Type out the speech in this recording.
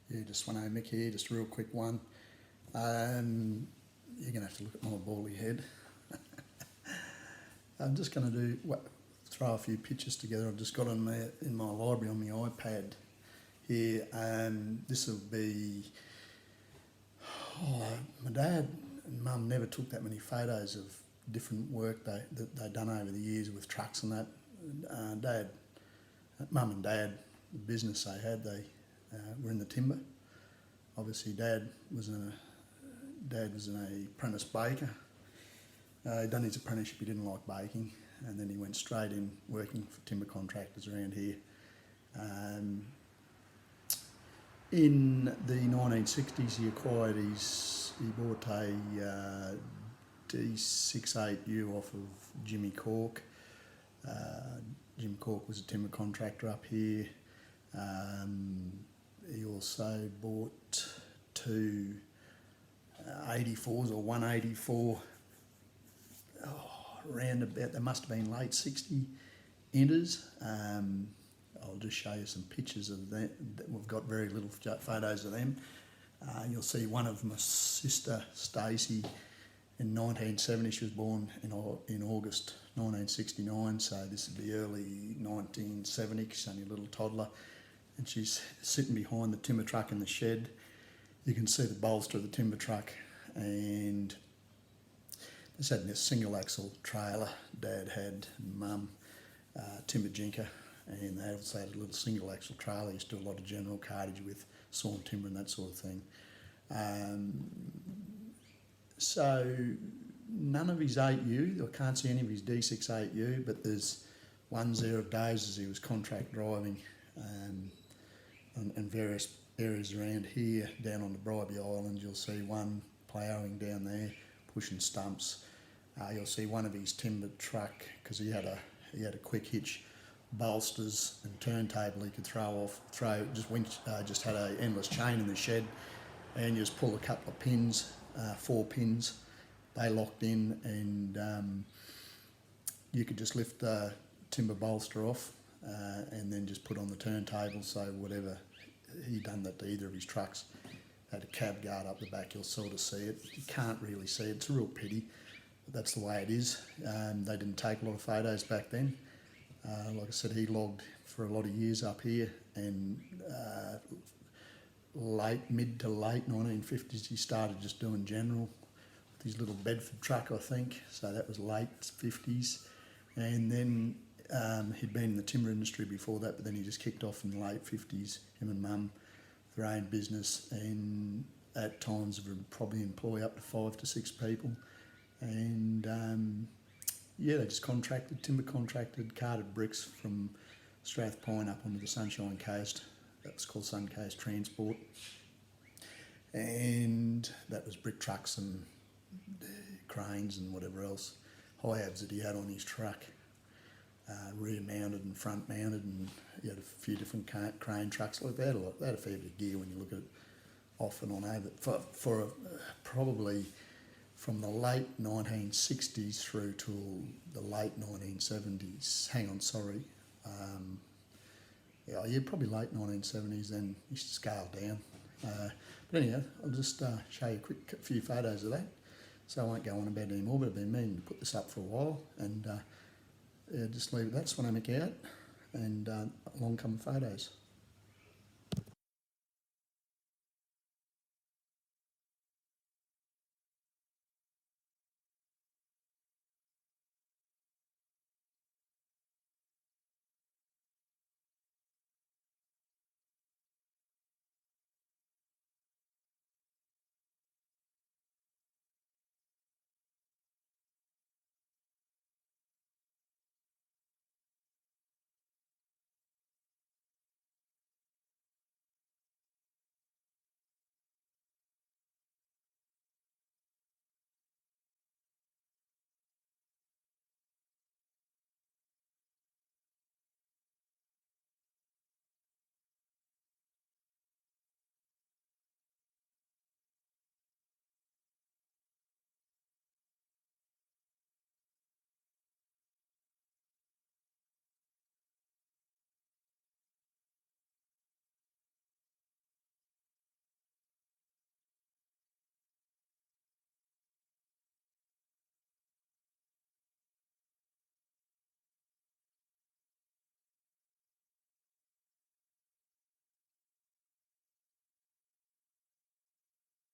Yeah, just Sveno, Mick here, just a real quick one. You're going to have to look at my bally head. I'm just going to throw a few pictures together. I've just got them in my library on my iPad here. This will be... my dad and mum never took that many photos of different work that they'd done over the years with trucks and that. Mum and dad, the business they had, they were in the timber. Obviously, Dad was an apprentice baker. He'd done his apprenticeship. He didn't like baking, and then he went straight in working for timber contractors around here. In the 1960s, he bought a D68U off of Jimmy Cork. Jim Cork was a timber contractor up here. He also bought two 84s or 184 around about, they must have been late 60 Inters. I'll just show you some pictures of that. We've got very little photos of them. You'll see one of my sister Stacey in 1970. She was born in August 1969, so this would be early 1970. She's only a little toddler, and she's sitting behind the timber truck in the shed. You can see the bolster of the timber truck, and this had a single axle trailer. Dad had, Mum, timber jinker, and they also had a little single axle trailer. Used to do a lot of general cartage with sawn timber and that sort of thing. So none of his 8U, I can't see any of his D68U, but there's ones there of Dozers he was contract driving, and various areas around here. Down on the Bribey Island, you'll see one ploughing down there, pushing stumps. You'll see one of his timber truck, because he had a quick hitch, bolsters and turntable he could just had a endless chain in the shed, and you just pull a couple of pins, 4 pins, they locked in, and you could just lift the timber bolster off and then just put on the turntable. So whatever he done that to either of his trucks, had a cab guard up the back. You'll sort of see it. You can't really see it. It's a real pity, but that's the way it is. They didn't take a lot of photos back then. Like I said, he logged for a lot of years up here, and mid to late 1950s he started just doing general with his little Bedford truck, I think. So that was late 50s, and then he'd been in the timber industry before that, but then he just kicked off in the late 50s, him and Mum, their own business, and at times would probably employ up to 5 to 6 people. And yeah, they just timber contracted, carted bricks from Strathpine up onto the Sunshine Coast. That was called Sun Coast Transport. And that was brick trucks and cranes and whatever else, high-abs that he had on his truck, rear mounted and front mounted, and he had a few different crane trucks. Look, they had a fair bit of gear when you look at it off and on over. For probably from the late 1960s through till the late 1970s. Hang on, sorry. Yeah, probably late 1970s, then he scaled down. But anyhow, I'll just show you a few photos of that. So I won't go on about it anymore, but I've been meaning to put this up for a while, and yeah, just leave it. That's when I make out, and along come photos.